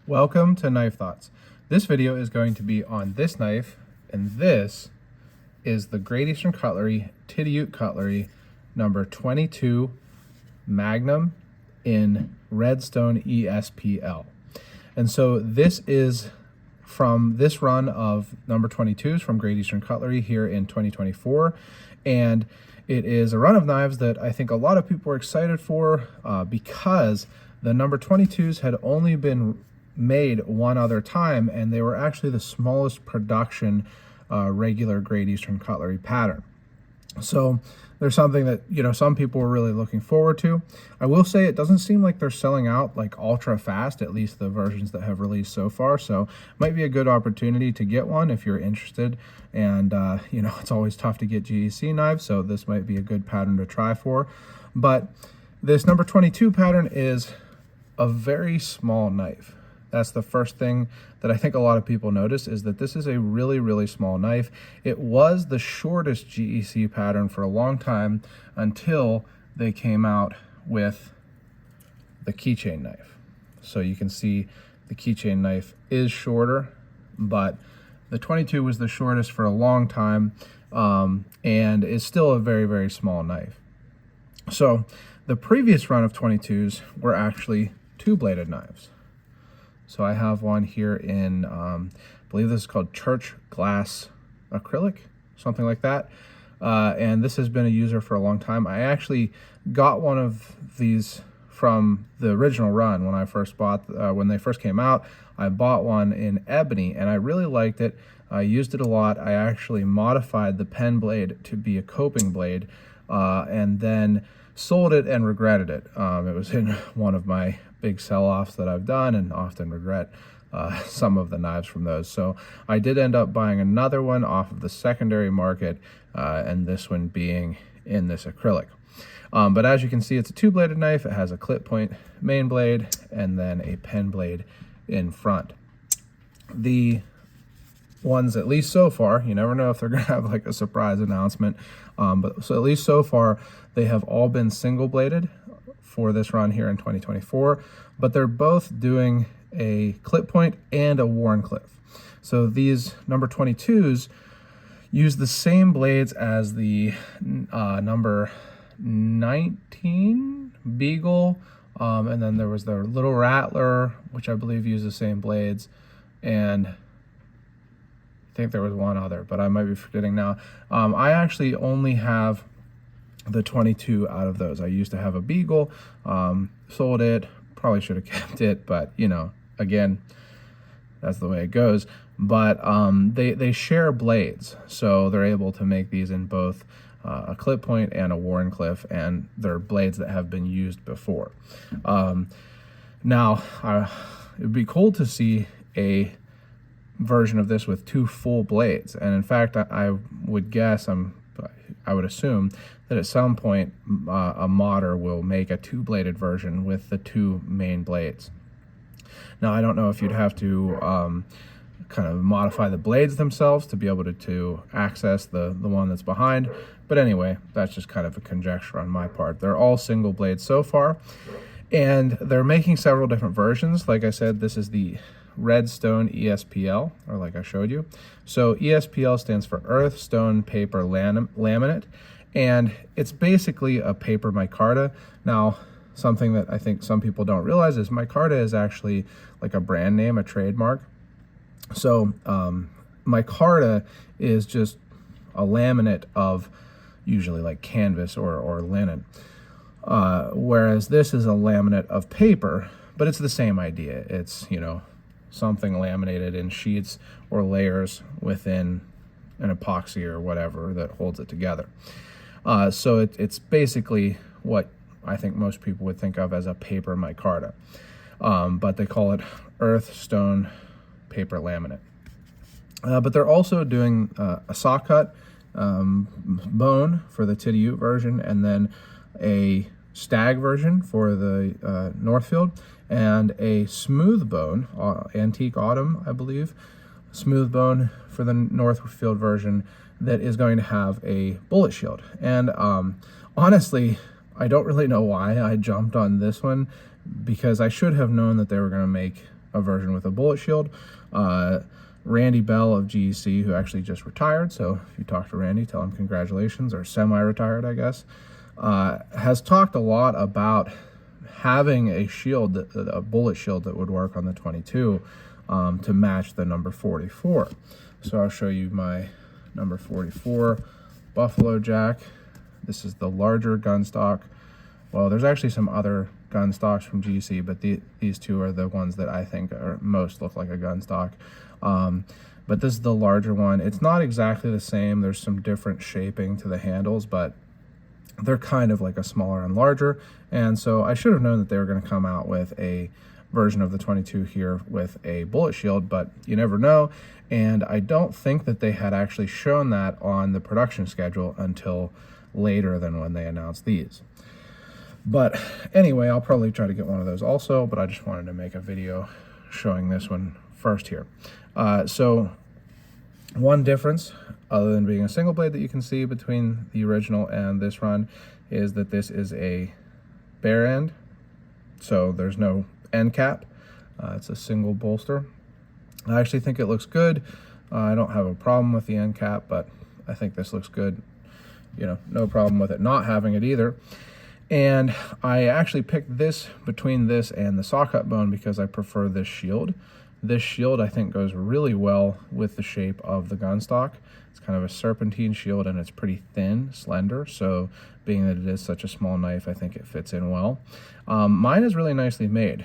Welcome to Knife Thoughts. This video is going to be on this knife, and this is the Great Eastern Cutlery Titty Cutlery number 22 Magnum in Redstone ESPL. And so this is from this run of number 22s from Great Eastern Cutlery here in 2024, and it is a run of knives that I think a lot of people are excited for because the number 22s had only been made one other time, and they were actually the smallest production regular Great Eastern Cutlery pattern. So there's something that, some people were really looking forward to. I will say it doesn't seem like they're selling out like ultra fast, at least the versions that have released so far. So it might be a good opportunity to get one if you're interested. And, it's always tough to get GEC knives, so this might be a good pattern to try for. But this number 22 pattern is a very small knife. That's the first thing that I think a lot of people notice, is that this is a really, really small knife. It was the shortest GEC pattern for a long time until they came out with the keychain knife. So you can see the keychain knife is shorter, but the 22 was the shortest for a long time, and is still a very, very small knife. So the previous run of 22s were actually two-bladed knives. So I have one here in, I believe this is called Church Glass Acrylic, something like that. And this has been a user for a long time. I actually got one of these from the original run when I first bought, when they first came out. I bought one in ebony, and I really liked it. I used it a lot. I actually modified the pen blade to be a coping blade, and then sold it and regretted it. It was in one of my big sell-offs that I've done, and often regret some of the knives from those. So I did end up buying another one off of the secondary market, and this one being in this acrylic. But as you can see, it's a two-bladed knife. It has a clip point main blade and then a pen blade in front. The ones, at least so far, you never know if they're gonna have like a surprise announcement, but so at least so far they have all been single bladed for this run here in 2024, but they're both doing a clip point and a Wharncliffe. So these number 22s use the same blades as the number 19 Beagle, and then there was the Little Rattler, which I believe used the same blades, and I think there was one other, but I might be forgetting now. I actually only have the 22 out of those. I used to have a Beagle, sold it, probably should have kept it, but again, that's the way it goes. But they share blades, so they're able to make these in both a clip point and a Wharncliffe, and they're blades that have been used before. Now, it would be cool to see a version of this with two full blades, and in fact, I would guess, I would assume that at some point a modder will make a two-bladed version with the two main blades. Now, I don't know if you'd have to kind of modify the blades themselves to be able to access the one that's behind, but anyway, that's just kind of a conjecture on my part. They're all single blades so far, and they're making several different versions. Like I said, this is the Redstone ESPL, or like I showed you. So ESPL stands for Earth Stone Paper Laminate, and it's basically a paper micarta. Now, something that I think some people don't realize is micarta is actually like a brand name, a trademark. So micarta is just a laminate of usually like canvas or linen, whereas this is a laminate of paper, but it's the same idea. It's, something laminated in sheets or layers within an epoxy or whatever that holds it together. So it's basically what I think most people would think of as a paper micarta, but they call it Earth Stone Paper Laminate. But they're also doing a saw cut bone for the Titty Ute version, and then a stag version for the Northfield, and a smooth bone, antique autumn, I believe, smooth bone for the Northfield version that is going to have a bullet shield. And honestly, I don't really know why I jumped on this one, because I should have known that they were going to make a version with a bullet shield. Randy Bell of GEC, who actually just retired, so if you talk to Randy, tell him congratulations, or semi-retired, I guess, has talked a lot about having a shield, a bullet shield that would work on the 22 to match the number 44. So I'll show you my number 44 Buffalo Jack. This is the larger gun stock. Well, there's actually some other gun stocks from GC, but these two are the ones that I think are most look like a gun stock. But this is the larger one. It's not exactly the same. There's some different shaping to the handles, but they're kind of like a smaller and larger. And so I should have known that they were going to come out with a version of the 22 here with a bullet shield, but you never know. And I don't think that they had actually shown that on the production schedule until later than when they announced these. But anyway, I'll probably try to get one of those also, but I just wanted to make a video showing this one first here. So one difference, other than being a single blade, that you can see between the original and this run is that this is a bare end, so there's no end cap. It's a single bolster. I actually think it looks good. I don't have a problem with the end cap, but I think this looks good. You know, no problem with it not having it either. And I actually picked this between this and the saw cut bone because I prefer this shield. This shield I think goes really well with the shape of the gun stock. It's kind of a serpentine shield and it's pretty thin, slender, so being that it is such a small knife, I think it fits in well. Mine is really nicely made.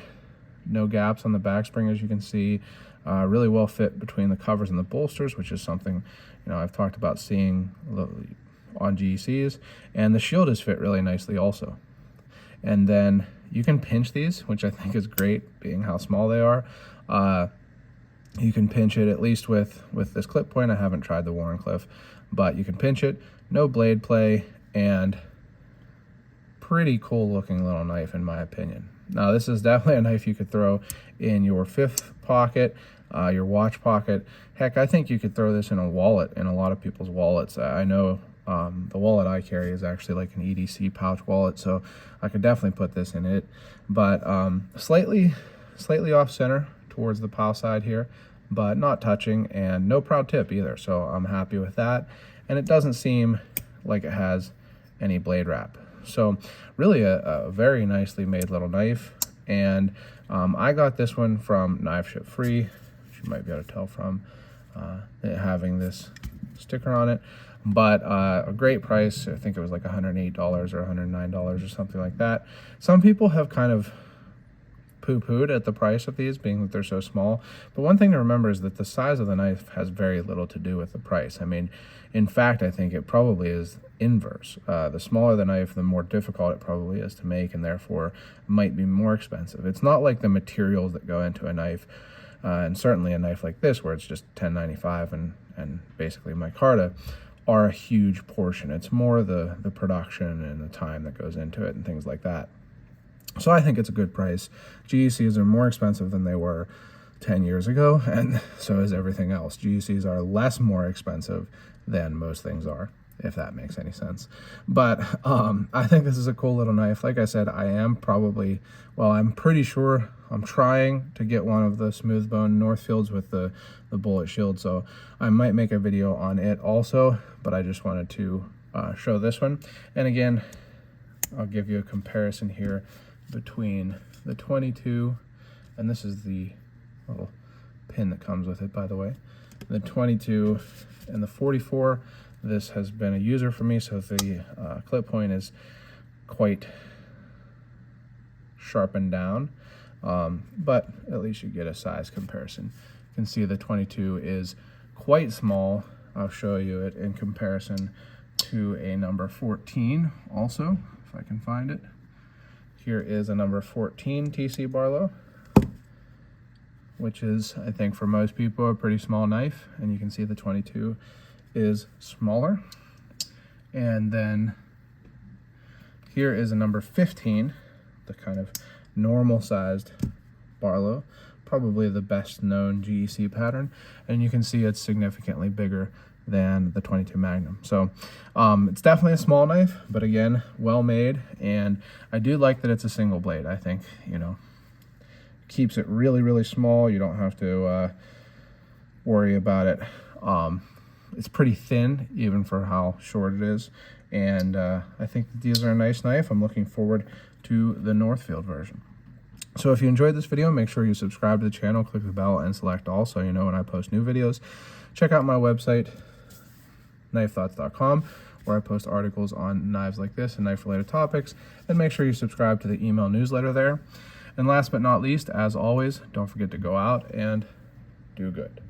No gaps on the back spring, as you can see. Really well fit between the covers and the bolsters, which is something, you know, I've talked about seeing on GECs, and the shield is fit really nicely also. And then you can pinch these, which I think is great being how small they are. You can pinch it, at least with this clip point. I haven't tried the Warncliffe, but you can pinch it, no blade play, and pretty cool looking little knife in my opinion. Now this is definitely a knife you could throw in your fifth pocket, your watch pocket. Heck, I think you could throw this in a wallet, in a lot of people's wallets. I know the wallet I carry is actually like an EDC pouch wallet, so I could definitely put this in it. But slightly off center towards the pow side here, but not touching, and no proud tip either, so I'm happy with that. And it doesn't seem like it has any blade wrap. So really a very nicely made little knife. And I got this one from Knife Ship Free, which you might be able to tell from it having this sticker on it. But a great price. I think it was like $108 or $109 or something like that. Some people have kind of poo-pooed at the price of these, being that they're so small. But one thing to remember is that the size of the knife has very little to do with the price. I mean, in fact, I think it probably is inverse. The smaller the knife, the more difficult it probably is to make, and therefore might be more expensive. It's not like the materials that go into a knife, and certainly a knife like this, where it's just $10.95 and basically micarta, are a huge portion. It's more the production and the time that goes into it and things like that. So I think it's a good price. GECs are more expensive than they were 10 years ago, and so is everything else. GECs are less more expensive than most things are, if that makes any sense. But I think this is a cool little knife. Like I said, I'm pretty sure I'm trying to get one of the smooth bone Northfields with the bullet shield, so I might make a video on it also, but I just wanted to show this one. And again, I'll give you a comparison here between the 22, and this is the little pin that comes with it, by the way, the 22 and the 44. This has been a user for me, so the clip point is quite sharpened down, but at least you get a size comparison. You can see the 22 is quite small. I'll show you it in comparison to a number 14 also, if I can find it. Here is a number 14 TC Barlow, which is, I think for most people, a pretty small knife, and you can see the 22 is smaller. And then here is a number 15, the kind of normal sized Barlow, probably the best known GEC pattern, and you can see it's significantly bigger than the 22 Magnum. So it's definitely a small knife, but again, well made. And I do like that it's a single blade. I think, you know, keeps it really, really small. You don't have to worry about it. It's pretty thin, even for how short it is. And I think these are a nice knife. I'm looking forward to the Northfield version. So if you enjoyed this video, make sure you subscribe to the channel, click the bell, and select all so you know when I post new videos. Check out my website, knifethoughts.com, where I post articles on knives like this and knife-related topics. And make sure you subscribe to the email newsletter there. And last but not least, as always, don't forget to go out and do good.